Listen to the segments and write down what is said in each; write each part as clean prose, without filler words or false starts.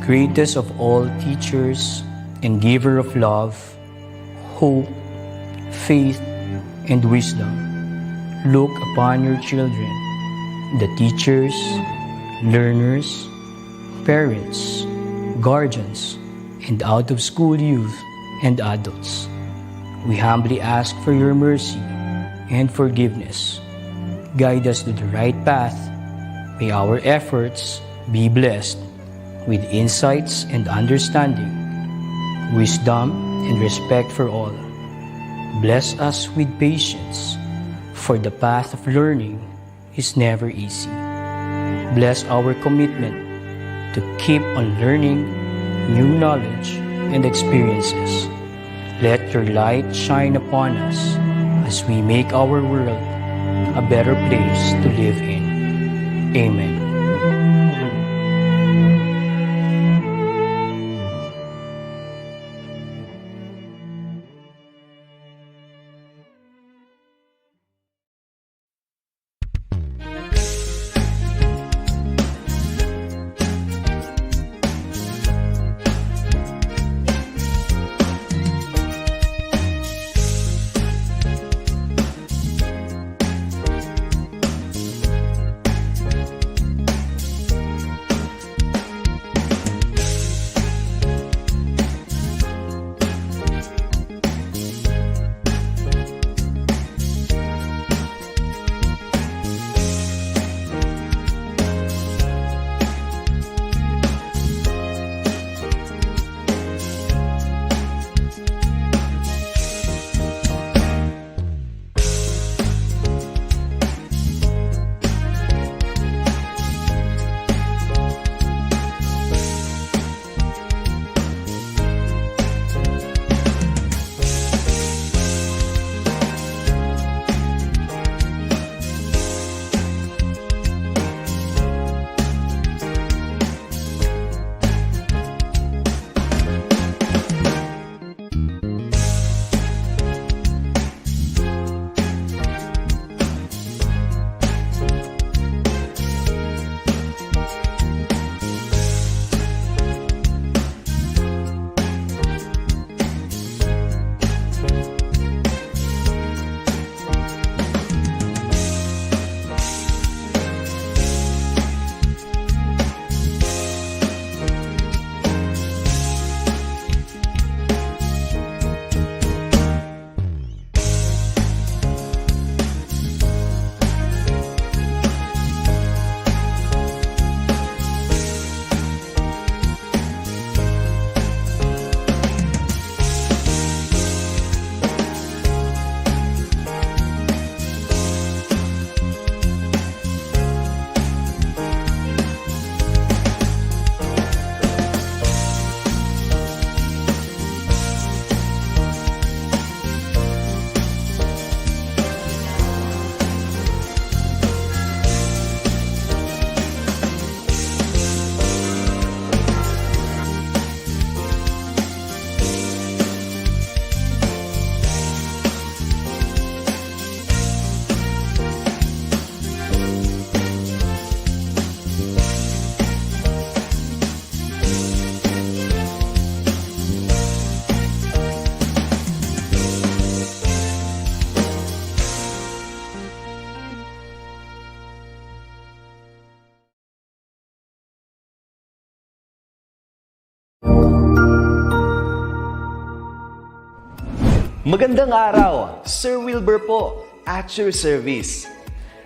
greatest of all teachers and giver of love, hope, faith, and wisdom, look upon your children, the teachers, learners, parents, guardians, and out-of-school youth and adults. We humbly ask for your mercy and forgiveness. Guide us to the right path. May our efforts be blessed with insights and understanding, wisdom and respect for all. Bless us with patience, for the path of learning is never easy. Bless our commitment to keep on learning new knowledge and experiences. Let your light shine upon us as we make our world a better place to live in. Amen. Magandang araw, Sir Wilbur po, at your service.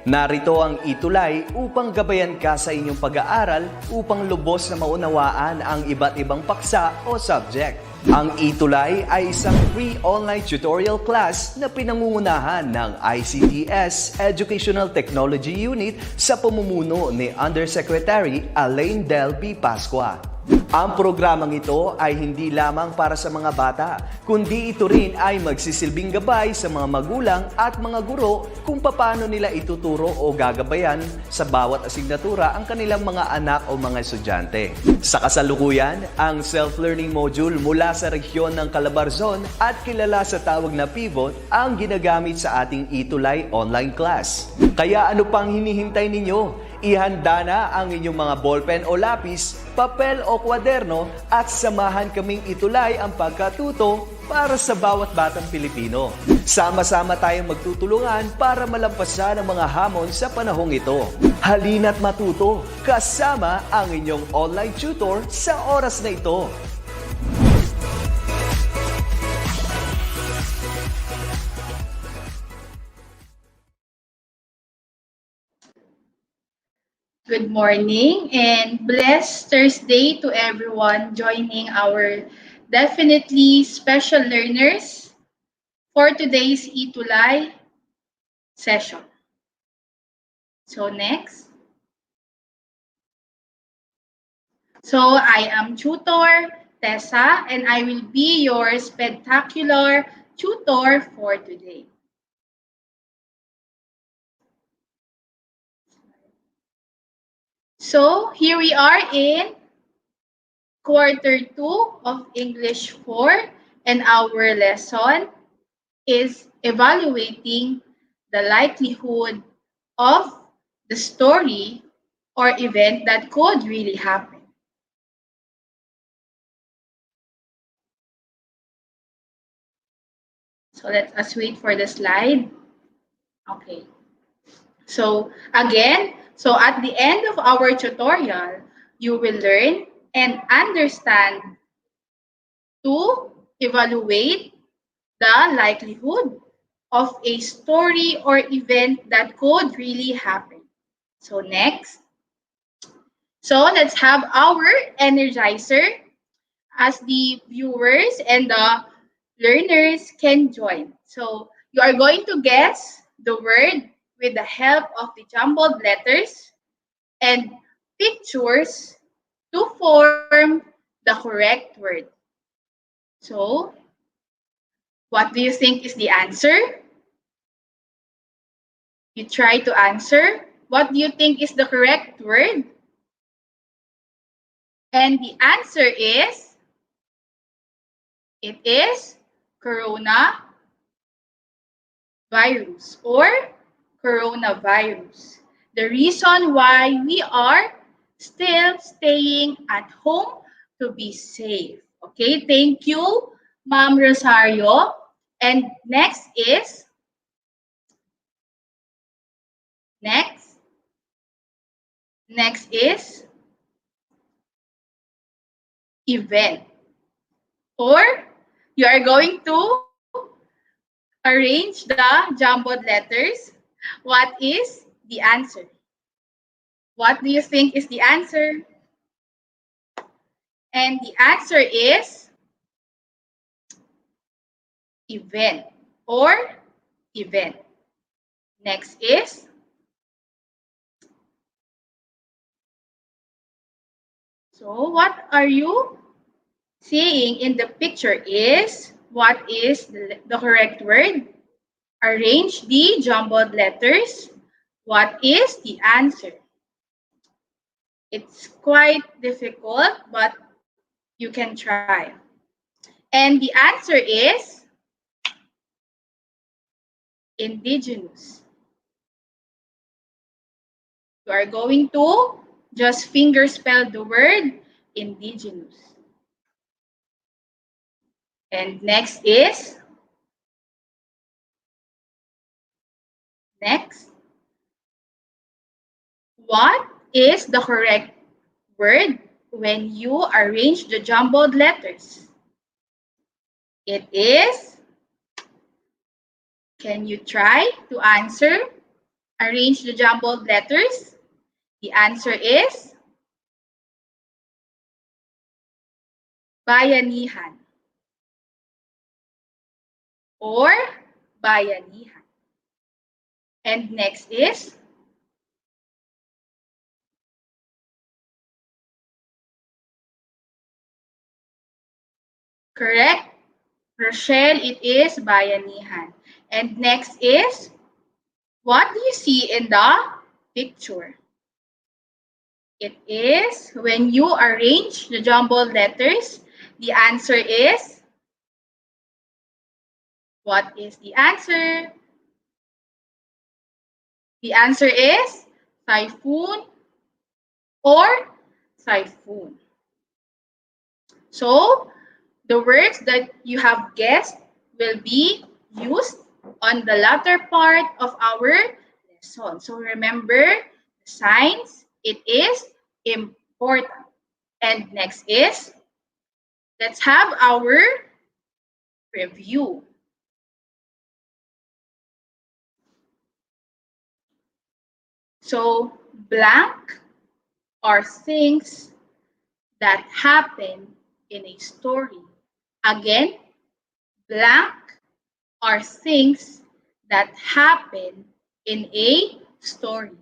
Narito ang ETUlay upang gabayan ka sa inyong pag-aaral upang lubos na maunawaan ang iba't ibang paksa o subject. Ang ETUlay ay isang free online tutorial class na pinangungunahan ng ICT's Educational Technology Unit sa pamumuno ni Undersecretary Elaine Del B. Pascua. Ang programang ito ay hindi lamang para sa mga bata, kundi ito rin ay magsisilbing gabay sa mga magulang at mga guro kung paano nila ituturo o gagabayan sa bawat asignatura ang kanilang mga anak o mga estudyante. Sa kasalukuyan, ang self-learning module mula sa rehiyon ng Calabarzon at kilala sa tawag na Pivot ang ginagamit sa ating ETUlay online class. Kaya ano pang hinihintay ninyo? Ihanda na ang inyong mga ballpen o lapis, papel o kwaderno at samahan kaming itulay ang pagkatuto para sa bawat batang Pilipino. Sama-sama tayong magtutulungan para malampasan ang mga hamon sa panahong ito. Halina't matuto kasama ang inyong online tutor sa oras na ito. Good morning and blessed Thursday to everyone joining our definitely special learners for today's ETUlay session. So next. So I am tutor Tessa and I will be your spectacular tutor for today. So here we are in quarter 2 of English 4 and our lesson is evaluating the likelihood of the story or event that could really happen. So let us wait for the slide. Okay. So again, at the end of our tutorial, you will learn and understand to evaluate the likelihood of a story or event that could really happen. So next. So let's have our energizer as the viewers and the learners can join. So you are going to guess the word with the help of the jumbled letters and pictures to form the correct word. So, what do you think is the answer? You try to answer. What do you think is the correct word? And the answer is, it is coronavirus or coronavirus. The reason why we are still staying at home to be safe. Okay, thank you, Ma'am Rosario. And next is, next is event. Or you are going to arrange the jumbled letters. What is the answer? What do you think is the answer? And the answer is event or event. Next is so what are you seeing in the picture is what is the correct word? Arrange the jumbled letters. What is the answer? It's quite difficult, but you can try. And the answer is indigenous. You are going to just finger spell the word indigenous. And next is, what is the correct word when you arrange the jumbled letters? It is, can you try to answer? Arrange the jumbled letters. The answer is bayanihan or bayanihan. And next is correct. Rochelle, it is bayanihan. And next is, what do you see in the picture? It is when you arrange the jumbled letters, the answer is, what is the answer? The answer is typhoon or typhoon. So, the words that you have guessed will be used on the latter part of our lesson. So, remember, the signs, it is important. And next is, let's have our review. So, blank are things that happen in a story. Again, blank are things that happen in a story.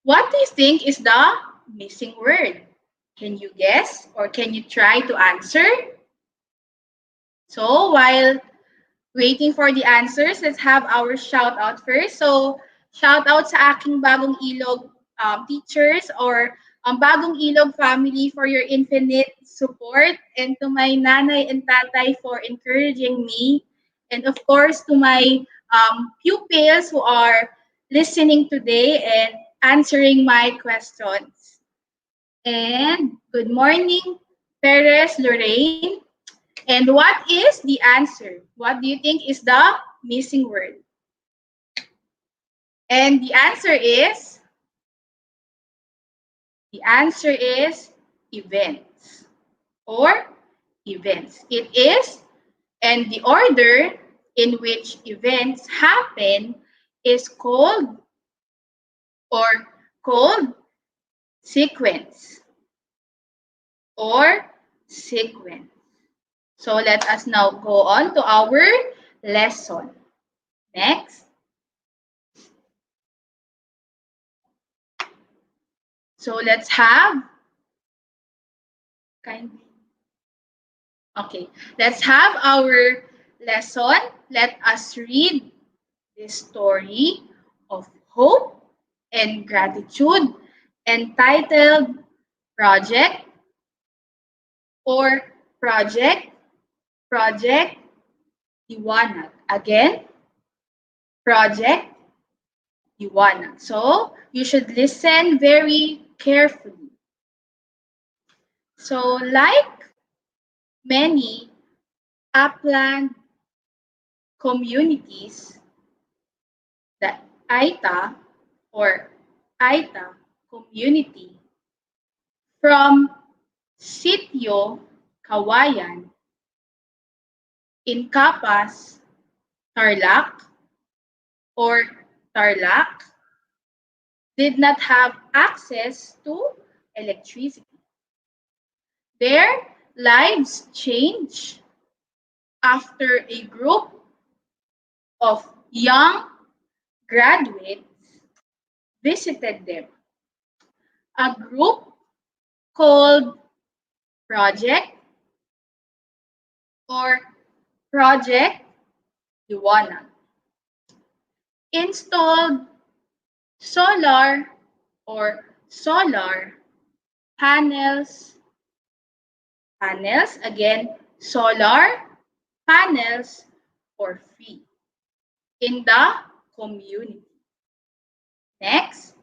What do you think is the missing word? Can you guess or can you try to answer? So while waiting for the answers, let's have our shout out first. So shout out sa aking bagong ilog teachers or bagong ilog family for your infinite support, and to my nanay and tatay for encouraging me, and of course to my pupils who are listening today and answering my questions. And good morning, Perez Lorraine. And what is the answer? What do you think is the missing word? And the answer is events or events. It is, and the order in which events happen is called or called sequence or sequence. So let us now go on to our lesson. Next. So let's have let's have our lesson. Let us read the story of hope and gratitude entitled Project or Project Liwanag. Again, Project Liwanag. So you should listen very carefully. So like many upland communities, the Aita or Aita community from Sitio Kawayan in Capas, Tarlac or Tarlac did not have access to electricity. Their lives changed after a group of young graduates visited them. A group called Project or Project Liwanag installed solar or solar panels, again, solar panels for free in the community. Next.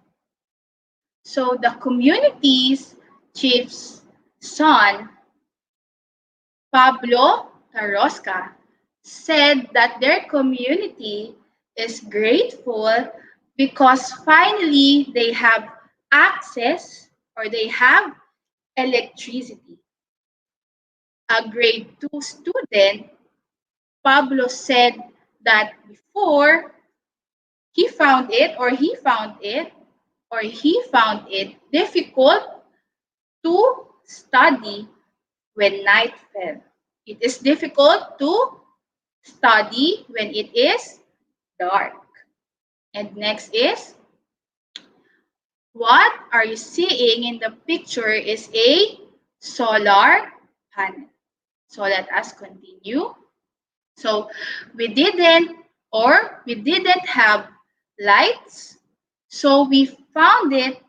So the community's chief's son, Pablo Carrosca, said that their community is grateful because finally they have access or they have electricity. A grade 2 student, Pablo said that before he found it difficult to study when night fell. It is difficult to study when it is dark. And next is, what are you seeing in the picture is a solar panel. So let us continue. So we didn't have lights, so we found it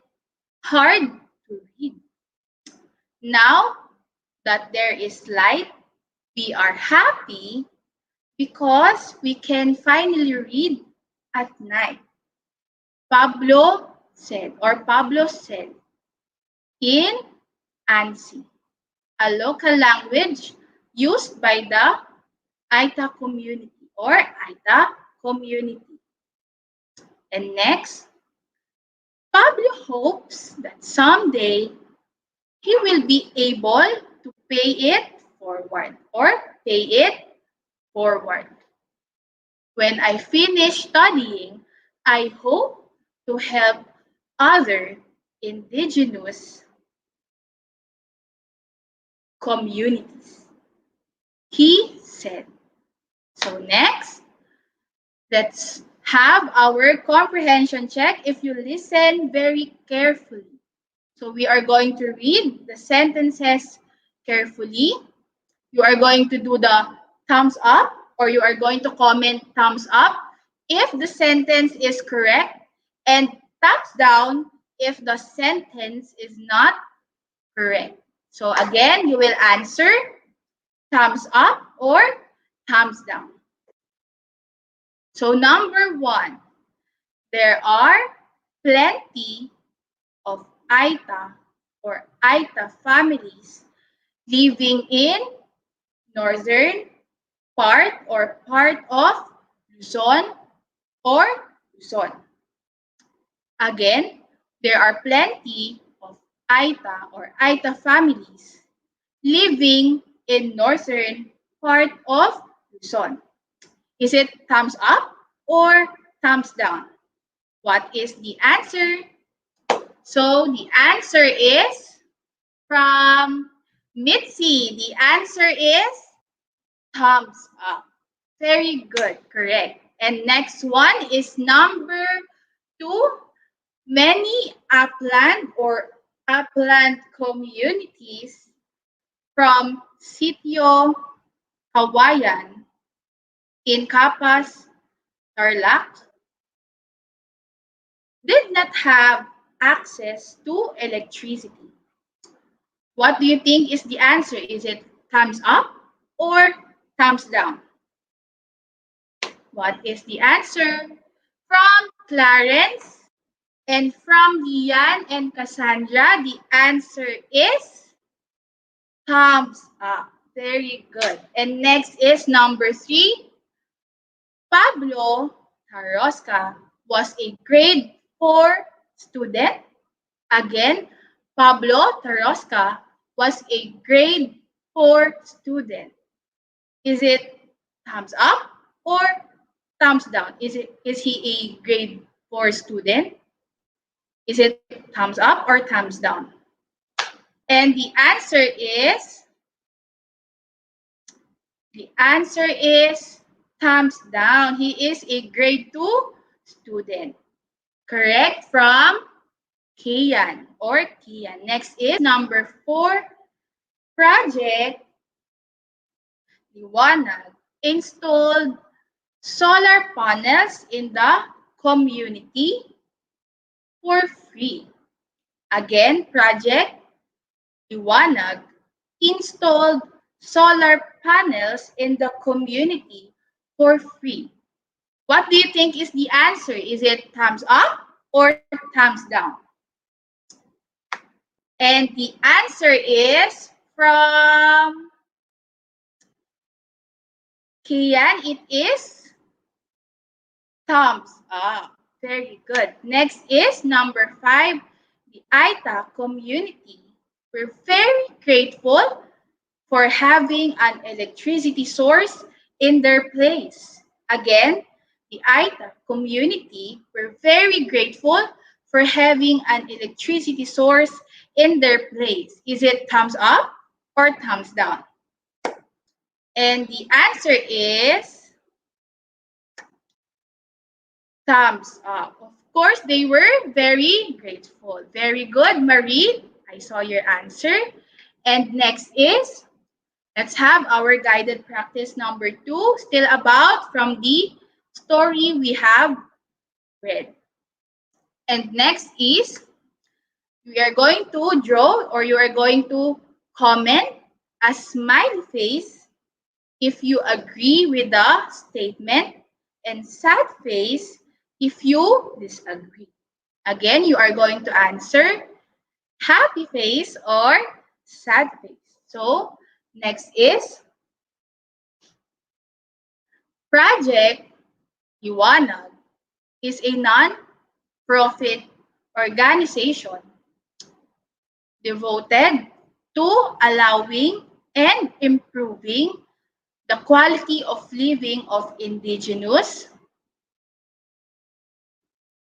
hard to read. Now that there is light, we are happy because we can finally read at night. Pablo said in ANSI, a local language used by the ITA community or ITA community. And next, Pablo hopes that someday he will be able to pay it forward or pay it forward. When I finish studying, I hope to help other indigenous communities, he said. So next, let's have our comprehension check if you listen very carefully. So we are going to read the sentences carefully. You are going to do the thumbs up or you are going to comment thumbs up if the sentence is correct and thumbs down if the sentence is not correct. So again, you will answer thumbs up or thumbs down. So number 1, there are plenty of ITA or ITA families living in northern part or part of Luzon or Luzon. Again, there are plenty of ITA or ITA families living in northern part of Luzon. Is it thumbs up or thumbs down? What is the answer? So the answer is from Mitzi. The answer is thumbs up. Very good, correct. And next one is number 2. Many upland or upland communities from Sitio Kawayan in Capas, Tarlac did not have access to electricity. What do you think is the answer? Is it thumbs up or thumbs down? What is the answer? From Clarence and from Lian and Cassandra, the answer is thumbs up. Very good. And next is number 3. Pablo Tarosca was a grade 4 student. Again, Pablo Tarosca was a grade 4 student. Is it thumbs up or thumbs down? Is he a grade 4 student? Is it thumbs up or thumbs down? And the answer is thumbs down. He is a grade 2 student. Correct from Kian or Kian. Next is number 4. Project Liwanag installed solar panels in the community for free. Again, Project Liwanag installed solar panels in the community for free. What do you think is the answer? Is it thumbs up or thumbs down? And the answer is from Kian. It is thumbs up. Very good. Next is number 5. The ITA community. We're very grateful for having an electricity source in their place. Again, the ITA community, we're very grateful for having an electricity source in their place. Is it thumbs up or thumbs down? And the answer is thumbs up. Of course, they were very grateful. Very good, Marie. I saw your answer. And next is, let's have our guided practice number 2, still about from the story we have read. And next is, we are going to draw or you are going to comment a smiley face if you agree with the statement and sad face if you disagree. Again, you are going to answer happy face or sad face. So, next is Project Iwanag is a non-profit organization devoted to allowing and improving the quality of living of indigenous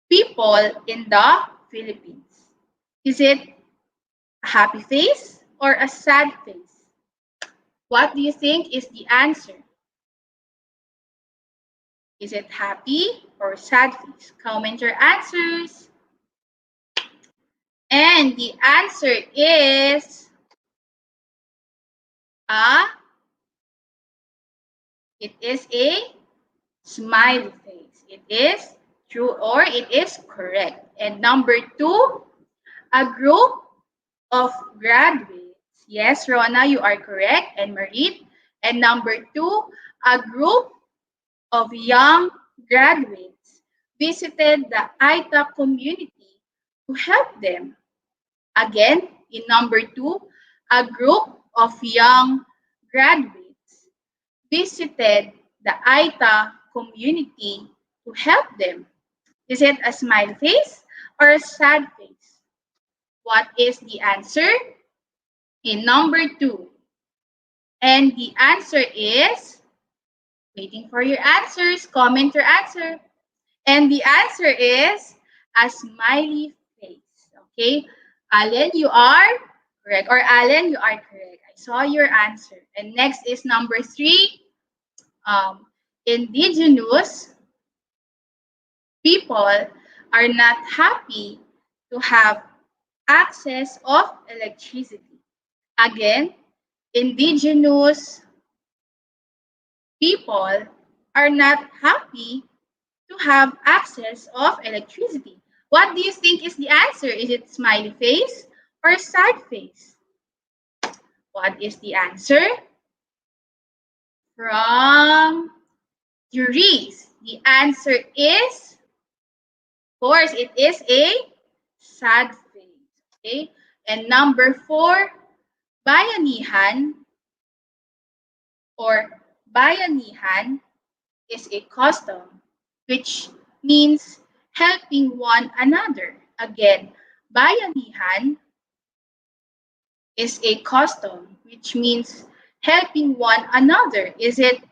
people in the Philippines. Is it a happy face or a sad face? What do you think is the answer? Is it happy or sad face? Comment your answers. And the answer is a it is a smiley face. It is true or it is correct. And number 2, a group of graduates. Yes, Rona, you are correct. And Marit. And number 2, a group of young graduates visited the Edtech community to help them. Again, in number 2, a group of young graduates visited the Edtech community to help them. Is it a smile face or a sad face? What is the answer? In number 2. And the answer is, waiting for your answers, comment your answer. And the answer is a smiley face. Okay, Allen, you are correct. Or Allen, you are correct. I saw your answer. And next is number 3. Indigenous people are not happy to have access of electricity. Again, indigenous people are not happy to have access of electricity. What do you think is the answer? Is it smiley face or sad face? What is the answer? From juries, the answer is, of course, it is a sad face. Okay? And number 4, bayanihan or bayanihan is a custom which means helping one another. Again, bayanihan is a custom which means helping one another. Is it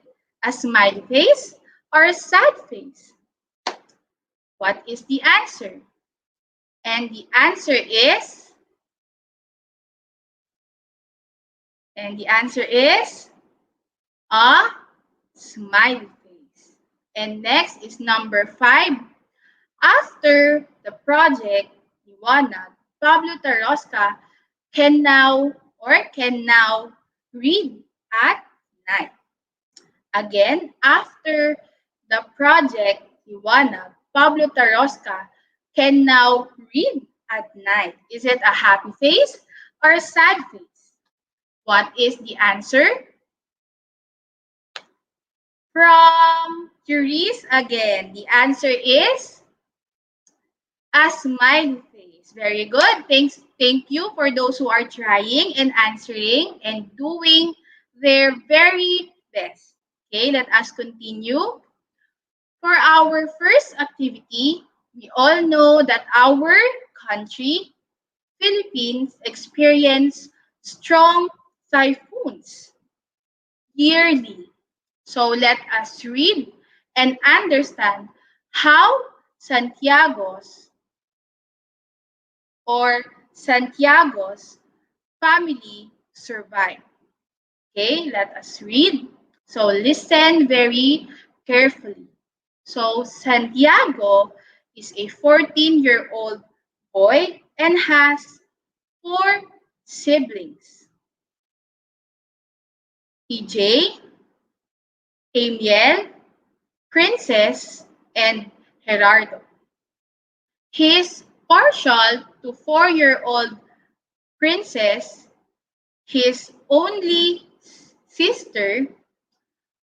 a smiley face or a sad face? What is the answer? And the answer is, a smiley face. And next is number 5. After the project Iwanag, Pablo Tarosca can now read at night. Again, after the project Iwanag, Pablo Tarosca can now read at night. Is it a happy face or a sad face? What is the answer? From juries again, the answer is a smiley face. Very good. Thank you for those who are trying and answering and doing their very best. Okay, let us continue. For our first activity, we all know that our country, Philippines, experience strong typhoons yearly. So let us read and understand how Santiago's family survived. Okay, let us read. So listen very carefully. So Santiago is a 14-year-old boy and has 4 siblings. EJ, Amiel, Princess, and Gerardo. He is partial to 4-year-old Princess, his only sister.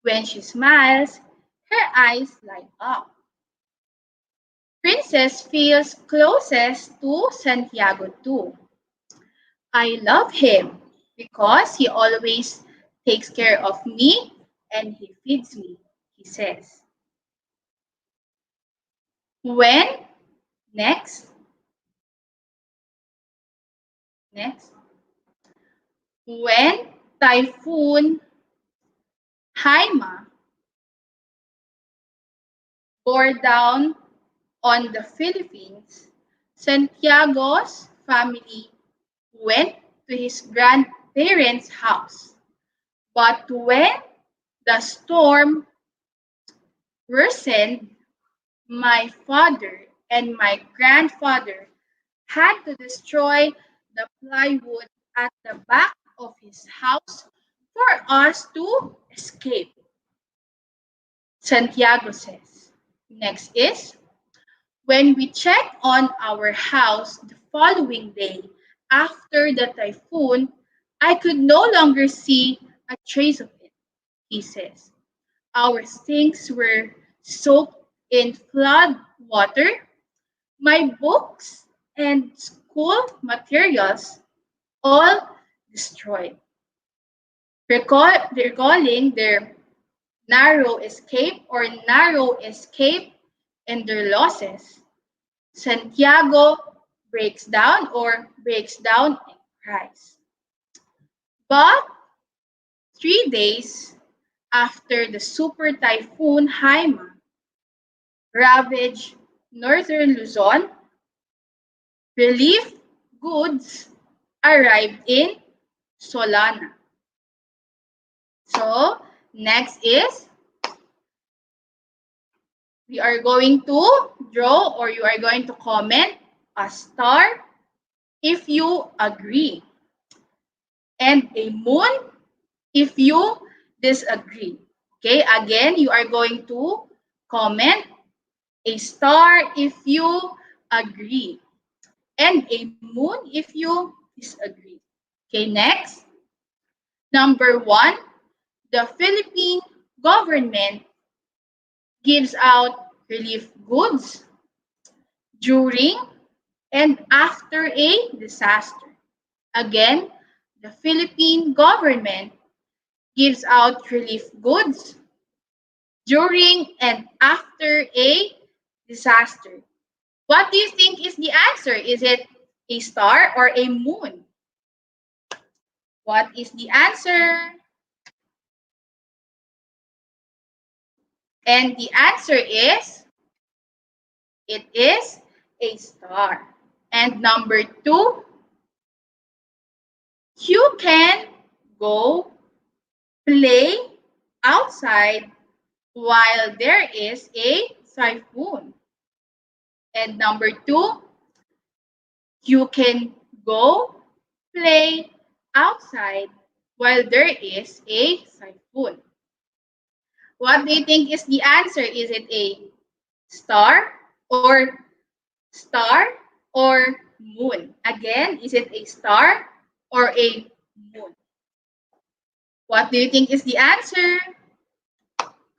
When she smiles, her eyes light up. Princess feels closest to Santiago too. I love him because he always takes care of me and he feeds me, he says. When next, next, when Typhoon Haima bore down on the Philippines, Santiago's family went to his grandparents' house. But when the storm worsened, my father and my grandfather had to destroy the plywood at the back of his house for us to escape, Santiago says. Next is, when we checked on our house the following day after the typhoon, I could no longer see a trace of it, he says. Our sinks were soaked in flood water. My books and school materials all destroyed. Recalling their narrow escape and their losses, Santiago breaks down and cries. But 3 days after the super typhoon Haima ravaged northern Luzon, relief goods arrived in Solana. So, next is, we are going to draw or you are going to comment a star if you agree and a moon if you disagree. Okay, again, you are going to comment a star if you agree and a moon if you disagree. Okay, next. Number 1, the Philippine government gives out relief goods during and after a disaster. Again, the Philippine government gives out relief goods during and after a disaster. What do you think is the answer? Is it a star or a moon? What is the answer? And the answer is, it is a star. And number 2, you can go play outside while there is a typhoon. And number 2, you can go play outside while there is a typhoon. What do you think is the answer? Is it a star or star or moon? Again, is it a star or a moon? What do you think is the answer?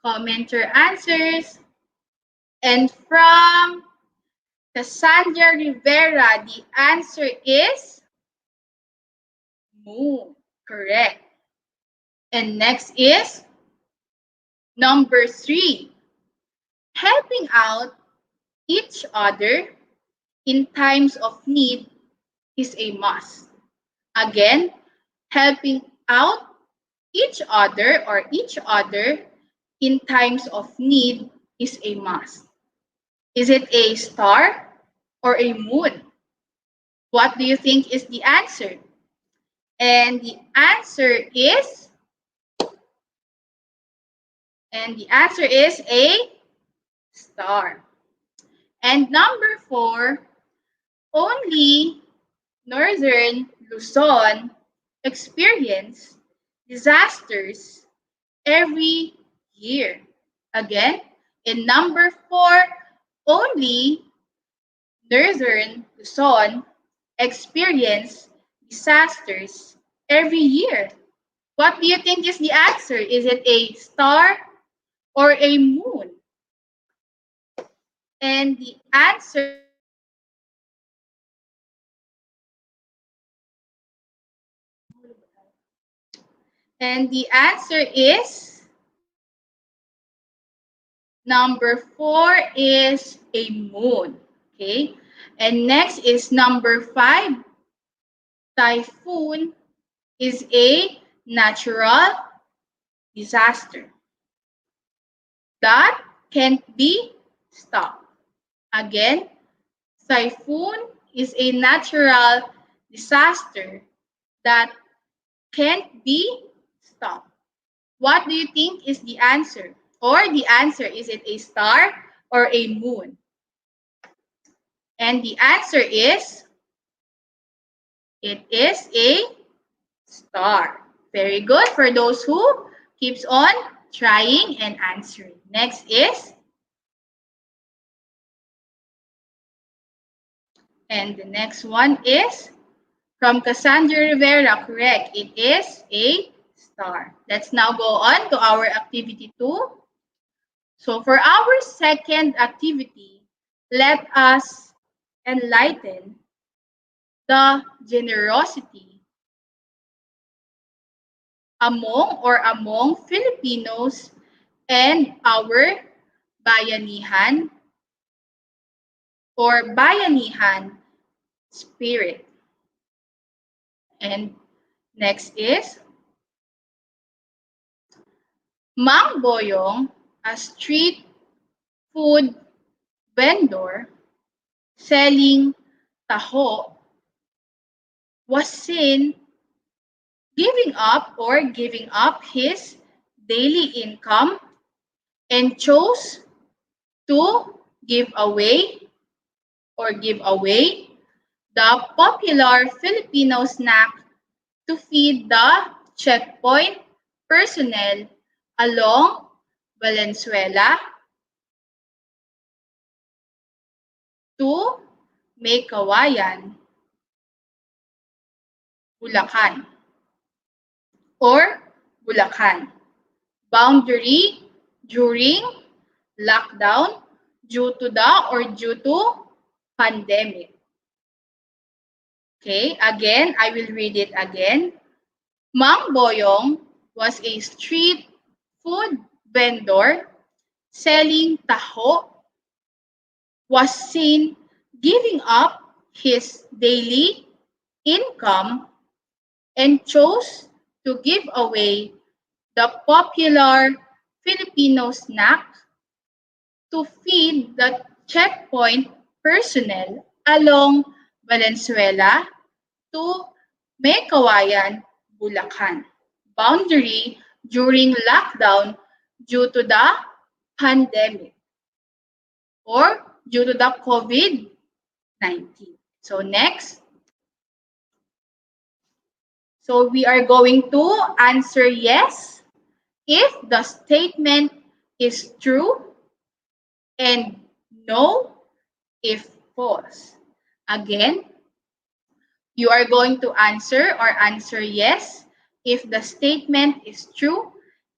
Comment your answers. And from Cassandra Rivera, the answer is moon. Correct. And next is number 3. Helping out each other in times of need is a must. Again, helping out each other in times of need is a must. Is it a star or a moon? What do you think is the answer? And the answer is a star. And number 4, only northern Luzon experience disasters every year. Again, in number 4, only northern Luzon experience disasters every year. What do you think is the answer? Is it a star or a moon? And the answer is number 4 is a moon. Okay. And next is number 5. Typhoon is a natural disaster that can't be stopped. Again, typhoon is a natural disaster that can't be stopped. What do you think is the answer? Or the answer, is it a star or a moon? And the answer is, it is a star. Very good for those who keeps on trying and answering. Next is, and the next one is from Cassandra Rivera, correct. It is a star. Let's now go on to our activity 2. So for our second activity, let us enlighten the generosity among Filipinos and our bayanihan or bayanihan spirit. And next is Mang Boyong, a street food vendor selling taho, was seen giving up his daily income and chose to give away the popular Filipino snack to feed the checkpoint personnel along Valenzuela to Maykawayan, Bulacan, or Bulacan boundary during lockdown due to pandemic. Okay, again, I will read it again. Mang Boyong was a street food vendor selling taho, was seen giving up his daily income and chose to give away the popular Filipino snack to feed the checkpoint personnel along Valenzuela to Maykawayan, Bulacan boundary during lockdown due to the pandemic or due to the COVID-19. So next. So we are going to answer yes if the statement is true and no if false. Again, you are going to answer yes if the statement is true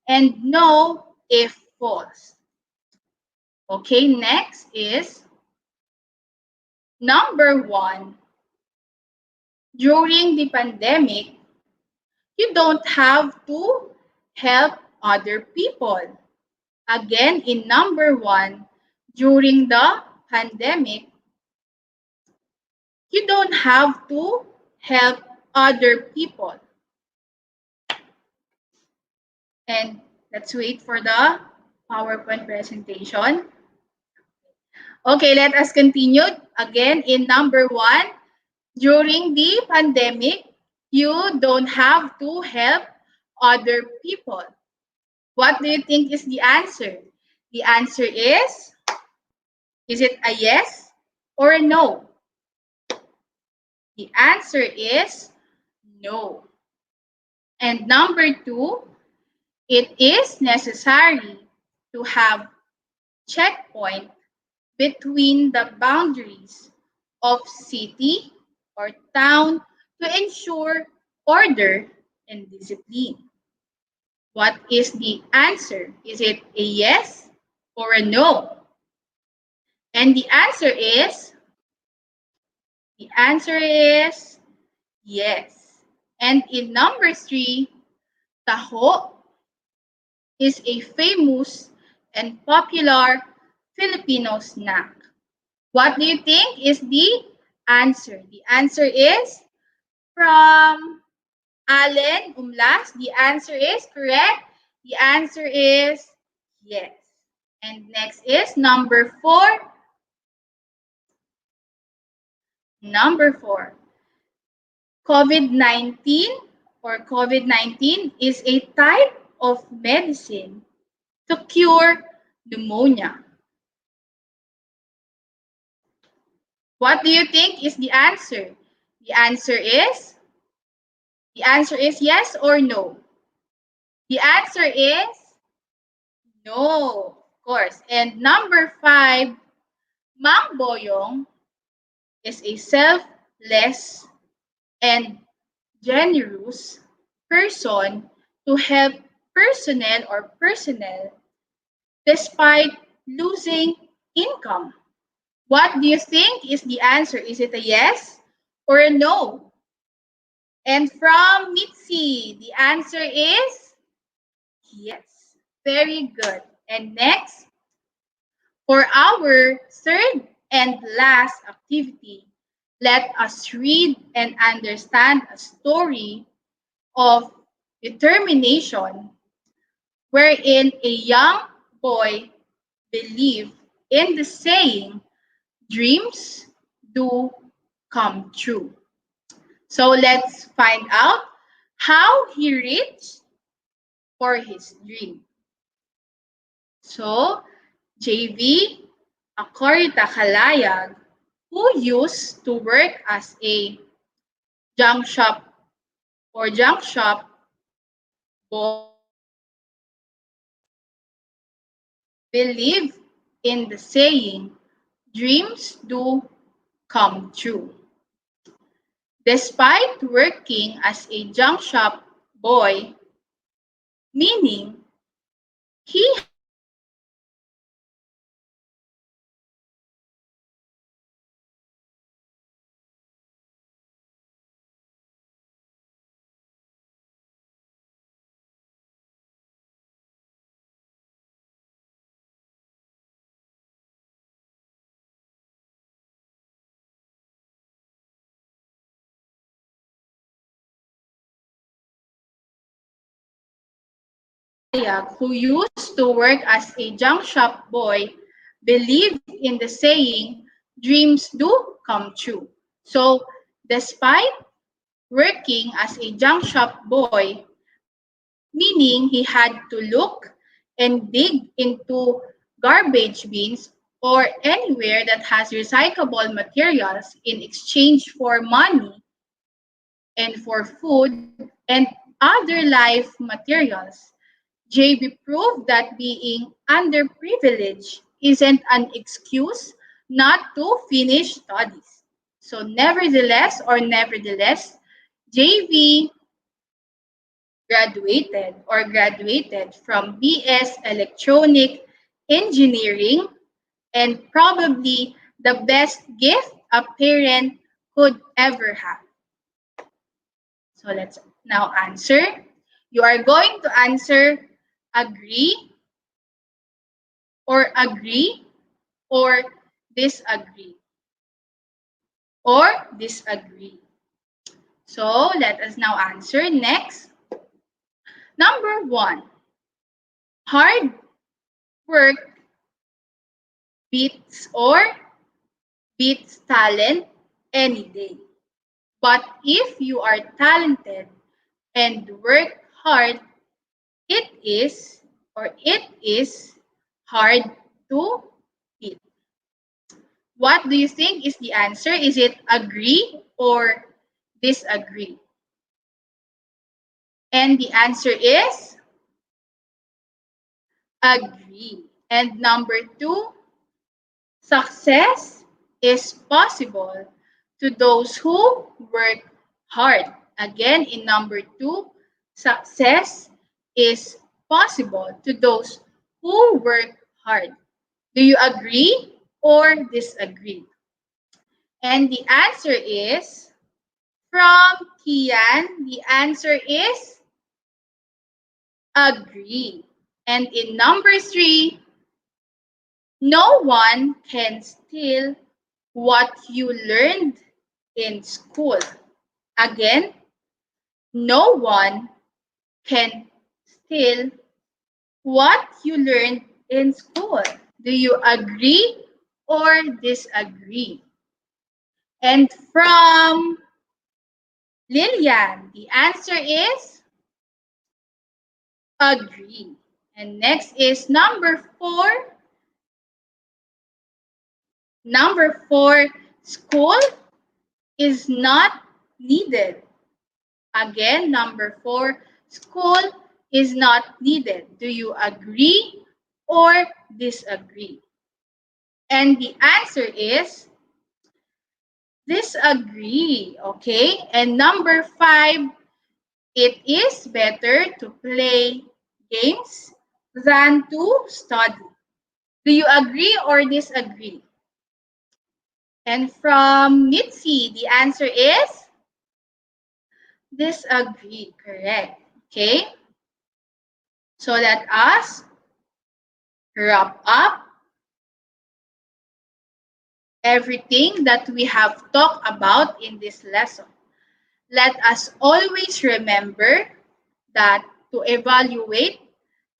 and no if false. Okay, next is number 1. During the pandemic, you don't have to help other people. Again, in number 1, during the pandemic, you don't have to help other people. And let's wait for the PowerPoint presentation. Okay, let us continue. Again, in number 1, during the pandemic, you don't have to help other people. What do you think is the answer? The answer is it a yes or a no? The answer is no. And number 2, it is necessary to have checkpoint between the boundaries of city or town to ensure order and discipline. What is the answer? Is it a yes or a no? And the answer is yes. And in number 3, taho is a famous and popular Filipino snack. What do you think is the answer? The answer is from Allen Umlas. The answer is correct. The answer is yes. And next is number 4. Number 4. COVID-19 is a type of medicine to cure pneumonia. What do you think is the answer? The answer is yes or no. The answer is no, of course. And number 5, Mang Boyong is a selfless and generous person to help personnel despite losing income. What do you think is the answer? Is it a yes or a no? And from Mitzi, the answer is yes. Very good. And next, for our third and last activity, let us read and understand a story of determination wherein a young boy believed in the saying, dreams do come true. So let's find out how he reached for his dream. So, JV Akorita Kalayag, who used to work as a junk shop believe in the saying, dreams do come true. Despite working as a junk shop boy, meaning he who used to work as a junk shop boy believed in the saying, dreams do come true. So, despite working as a junk shop boy, meaning he had to look and dig into garbage bins or anywhere that has recyclable materials in exchange for money and for food and other life materials. JB proved that being underprivileged isn't an excuse not to finish studies. So nevertheless, JV graduated from BS Electronic Engineering, and probably the best gift a parent could ever have. So let's now answer. You are going to answer agree or disagree or disagree. So let us now answer. Next, number 1, hard work beats talent any day. But if you are talented and work hard, it is hard to beat. What do you think is the answer? Is it agree or disagree? And the answer is agree. And number 2, success is possible to those who work hard. Again, in number 2, success is possible to those who work hard. Do you agree or disagree? And the answer is, from Kian, the answer is agree. And in number 3, no one can steal what you learned in school. Again, no one can steal what you learned in school. Do you agree or disagree? And from Lillian, the answer is agree. And next is number 4. Number 4, school is not needed. Again, number 4, school is not needed. Do you agree or disagree? And the answer is disagree. Okay? And number 5, it is better to play games than to study. Do you agree or disagree? And from Mitzi, the answer is disagree. Correct. Okay? So let us wrap up everything that we have talked about in this lesson. Let us always remember that to evaluate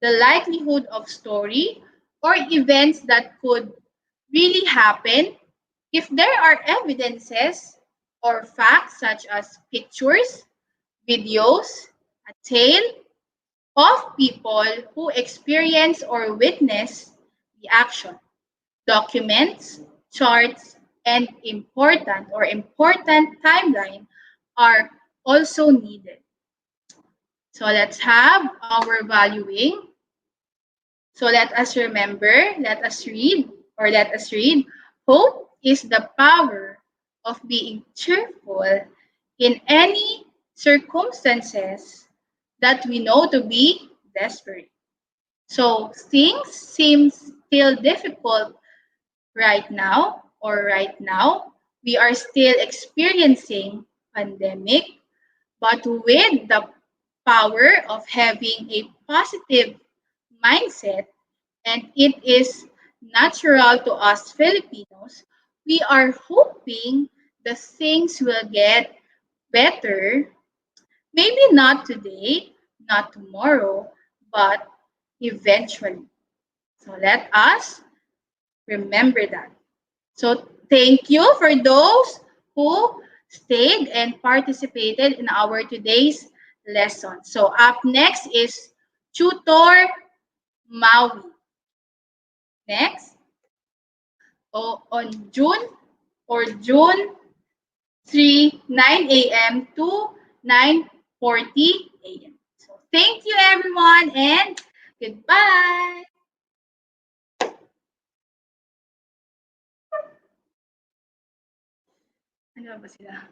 the likelihood of story or events that could really happen, if there are evidences or facts such as pictures, videos, a tale of people who experience or witness the action, documents, charts, and important timeline are also needed. So let's have our valuing. So let us remember, let us read. Hope is the power of being cheerful in any circumstances that we know to be desperate. So things seem still difficult right now. We are still experiencing pandemic, but with the power of having a positive mindset, and it is natural to us Filipinos, we are hoping the things will get better. Maybe not today, not tomorrow, but eventually. So let us remember that. So thank you for those who stayed and participated in our today's lesson. So up next is Tutor Maui. Next, on June 3, 9 a.m. to 9:40 a.m. So thank you everyone and goodbye. Ano ba sila?